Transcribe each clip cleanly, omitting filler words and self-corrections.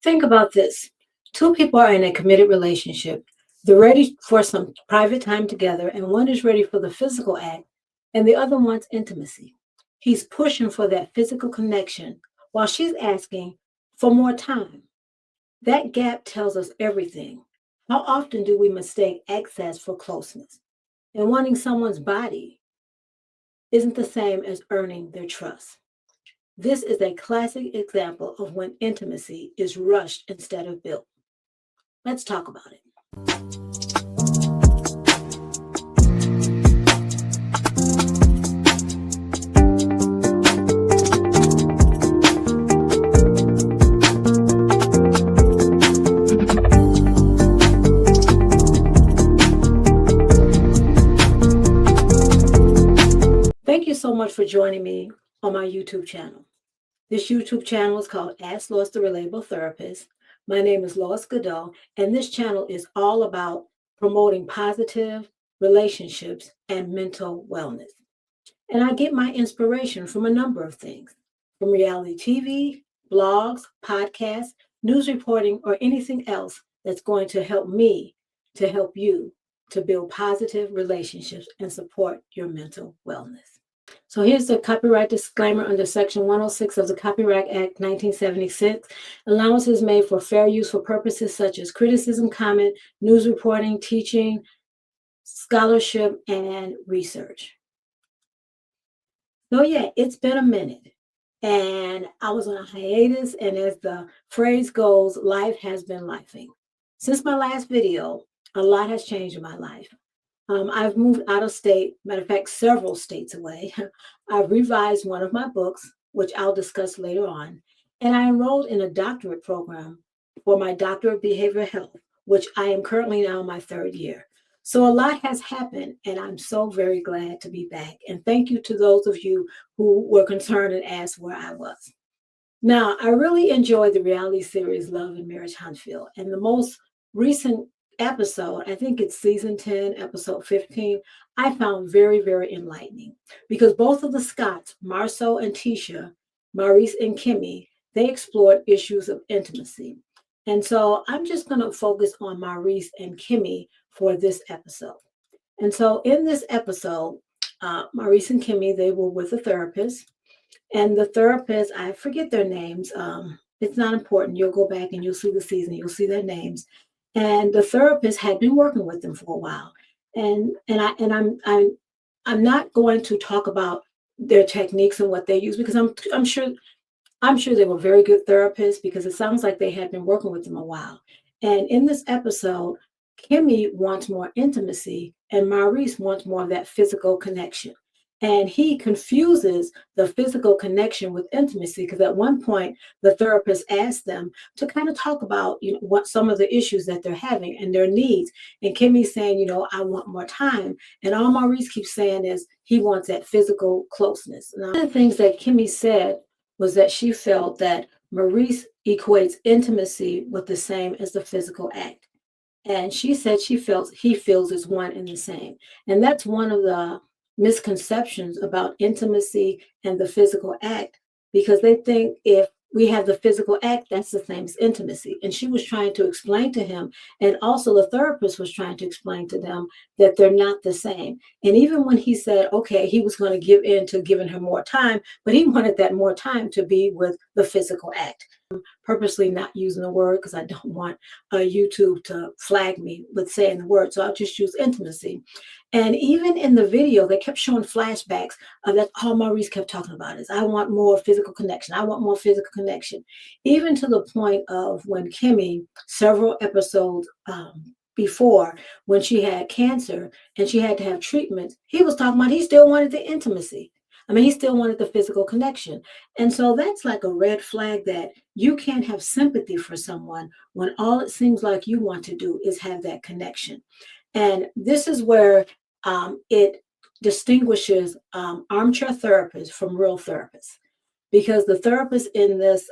Think about this. Two people are in a committed relationship. They're ready for some private time together, and one is ready for the physical act, and the other wants intimacy. He's pushing for that physical connection while she's asking for more time. That gap tells us everything. How often do we mistake access for closeness? And wanting someone's body isn't the same as earning their trust. This is a classic example of when intimacy is rushed instead of built. Let's talk about it. Thank you so much for joining me on my YouTube channel. This YouTube channel is called Ask Lois the Relatable Therapist. My name is Lois Godot, and this channel is all about promoting positive relationships and mental wellness. And I get my inspiration from a number of things, from reality TV, blogs, podcasts, news reporting, or anything else that's going to help me to help you to build positive relationships and support your mental wellness. So here's the copyright disclaimer under Section 106 of the Copyright Act 1976. Allowance is made for fair use for purposes such as criticism, comment, news reporting, teaching, scholarship, and research. So yeah, it's been a minute. And I was on a hiatus, and as the phrase goes, life has been lifing. Since my last video, a lot has changed in my life. I've moved out of state, matter of fact, several states away. I've revised one of my books, which I'll discuss later on, and I enrolled in a doctorate program for my doctorate of behavioral health, which I am currently now in my third year. So a lot has happened, and I'm so very glad to be back. And thank you to those of you who were concerned and asked where I was. Now, I really enjoyed the reality series Love and Marriage Huntsville, and the most recent episode, I think it's season 10, episode 15, I found very, very enlightening because both of the Scotts, Marceau and Tisha, Maurice and Kimmy, they explored issues of intimacy. And so I'm just going to focus on Maurice and Kimmy for this episode. And so in this episode, Maurice and Kimmy, they were with a therapist. And the therapist, I forget their names. It's not important. You'll go back and you'll see the season. You'll see their names. And the therapist had been working with them for a while. I'm not going to talk about their techniques and what they use because I'm sure they were very good therapists because it sounds like they had been working with them a while. And in this episode, Kimmy wants more intimacy and Maurice wants more of that physical connection. And he confuses the physical connection with intimacy because at one point the therapist asked them to kind of talk about, what some of the issues that they're having and their needs. And Kimmy's saying, I want more time. And all Maurice keeps saying is he wants that physical closeness. Now, one of the things that Kimmy said was that she felt that Maurice equates intimacy with the same as the physical act. And she said he feels it's one and the same. And that's one of the misconceptions about intimacy and the physical act because they think if we have the physical act, that's the same as intimacy. And she was trying to explain to him, and also the therapist was trying to explain to them that they're not the same. And even when he said, okay, he was going to give in to giving her more time, but he wanted that more time to be with the physical act. I'm purposely not using the word because I don't want YouTube to flag me with saying the word. So I'll just use intimacy. And even in the video, they kept showing flashbacks. That's all Maurice kept talking about is, I want more physical connection. I want more physical connection. Even to the point of when Kimmy, several episodes before, when she had cancer and she had to have treatment, he was talking about he still wanted the intimacy. I mean, he still wanted the physical connection. And so that's like a red flag that you can't have sympathy for someone when all it seems like you want to do is have that connection. And this is where it distinguishes armchair therapists from real therapists, because the therapists in this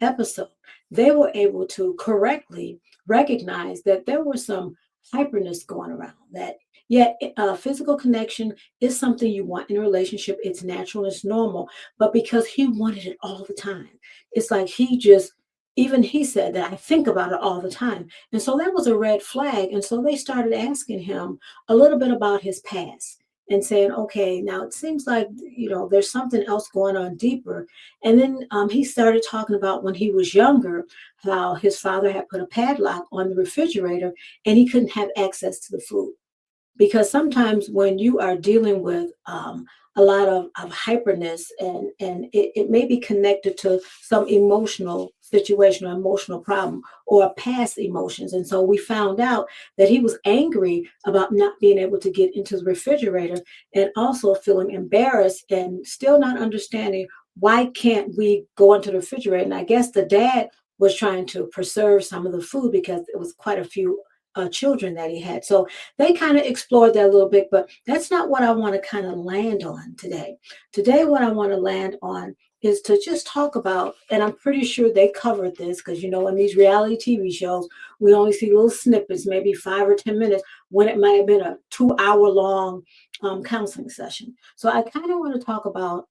episode, they were able to correctly recognize that there was some hyperness going around, that physical connection is something you want in a relationship. It's natural, it's normal, but because he wanted it all the time, it's like he just even he said that I think about it all the time. And so that was a red flag. And so they started asking him a little bit about his past and saying, okay, now it seems like, there's something else going on deeper. And then he started talking about when he was younger, how his father had put a padlock on the refrigerator and he couldn't have access to the food, because sometimes when you are dealing with a lot of hyperness, and it may be connected to some emotional situation or emotional problem or past emotions. And so we found out that he was angry about not being able to get into the refrigerator, and also feeling embarrassed and still not understanding why can't we go into the refrigerator. And I guess the dad was trying to preserve some of the food because it was quite a few children that he had. So they kind of explored that a little bit, but that's not what I want to kind of land on today. Today, what I want to land on is to just talk about, and I'm pretty sure they covered this because, in these reality TV shows, we only see little snippets, maybe 5 or 10 minutes, when it might have been a 2 hour long counseling session. So I kind of want to talk about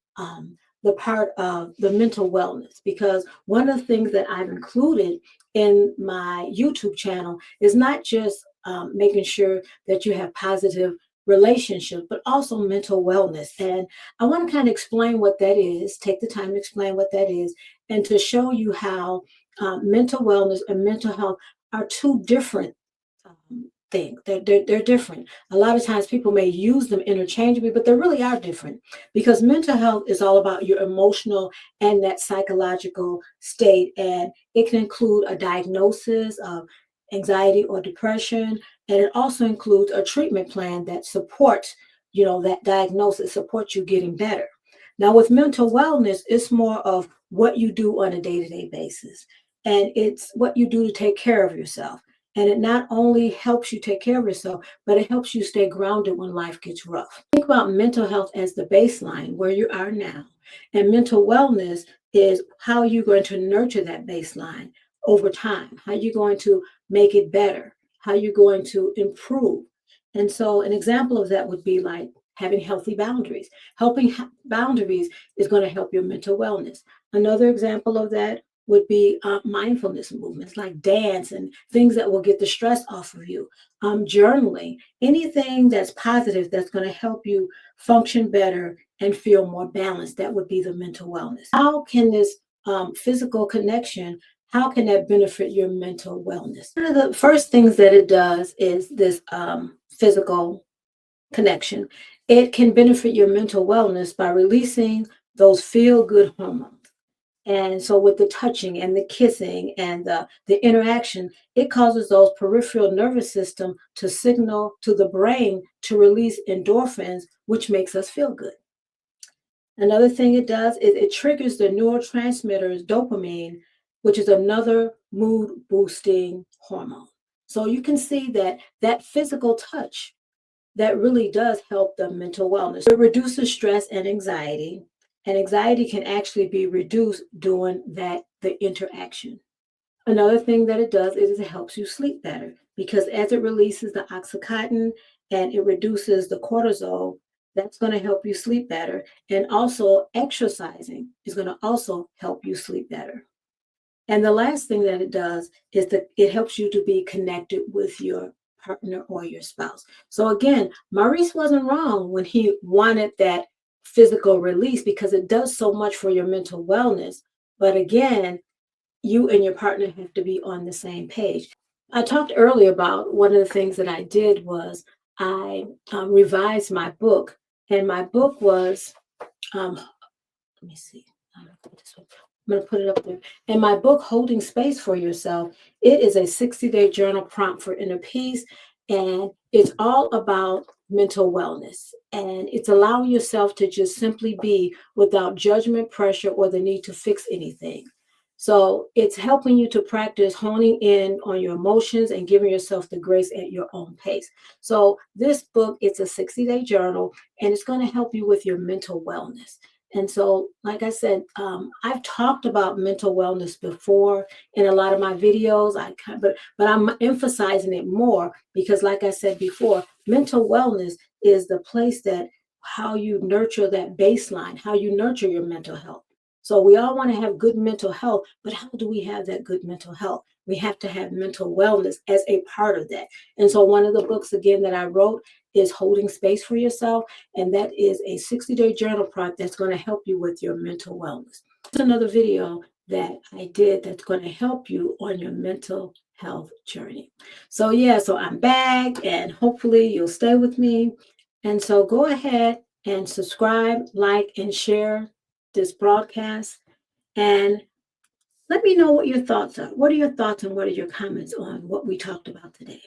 the part of the mental wellness, because one of the things that I've included in my YouTube channel is not just making sure that you have positive relationships, but also mental wellness. And I want to kind of explain what that is, take the time to explain what that is, and to show you how mental wellness and mental health are two different things. They're different. A lot of times people may use them interchangeably, but they really are different, because mental health is all about your emotional and that psychological state. And it can include a diagnosis of anxiety or depression. And it also includes a treatment plan that supports, that diagnosis, supports you getting better. Now, with mental wellness, it's more of what you do on a day-to-day basis. And it's what you do to take care of yourself. And it not only helps you take care of yourself, but it helps you stay grounded when life gets rough. Think about mental health as the baseline, where you are now. And mental wellness is how you're going to nurture that baseline over time, how you're going to make it better, how you're going to improve. And so an example of that would be like having healthy boundaries. Boundaries is going to help your mental wellness. Another example of that would be mindfulness movements like dance and things that will get the stress off of you. Journaling, anything that's positive that's going to help you function better and feel more balanced. That would be the mental wellness. How can this physical connection, how can that benefit your mental wellness? One of the first things that it does is this physical connection. It can benefit your mental wellness by releasing those feel good hormones. And so with the touching and the kissing and the interaction, it causes those peripheral nervous system to signal to the brain to release endorphins, which makes us feel good. Another thing it does is it triggers the neurotransmitters dopamine, which is another mood boosting hormone. So you can see that that physical touch, that really does help the mental wellness. It reduces stress and anxiety. And anxiety can actually be reduced during the interaction. Another thing that it does is it helps you sleep better, because as it releases the oxytocin and it reduces the cortisol, that's going to help you sleep better. And also exercising is going to also help you sleep better. And the last thing that it does is that it helps you to be connected with your partner or your spouse. So again, Maurice wasn't wrong when he wanted that physical release, because it does so much for your mental wellness. But again, you and your partner have to be on the same page. I talked earlier about one of the things that I did was I revised my book, and my book was, let me see, I'm going to put it up there. And my book, Holding Space for Yourself, it is a 60-day journal prompt for inner peace. And it's all about mental wellness. And it's allowing yourself to just simply be without judgment, pressure, or the need to fix anything. So it's helping you to practice honing in on your emotions and giving yourself the grace at your own pace. So this book, it's a 60-day journal, and it's going to help you with your mental wellness. And so, like I said, I've talked about mental wellness before in a lot of my videos. But I'm emphasizing it more because, like I said before, mental wellness is the place that how you nurture that baseline, how you nurture your mental health. So we all want to have good mental health, but how do we have that good mental health? We have to have mental wellness as a part of that. And so one of the books again that I wrote is Holding Space for Yourself, and that is a 60-day journal prompt that's going to help you with your mental wellness. There's another video that I did that's going to help you on your mental health journey. So yeah, so I'm back and hopefully you'll stay with me. And so go ahead and subscribe, like, and share this broadcast. And let me know what your thoughts are. What are your thoughts and what are your comments on what we talked about today?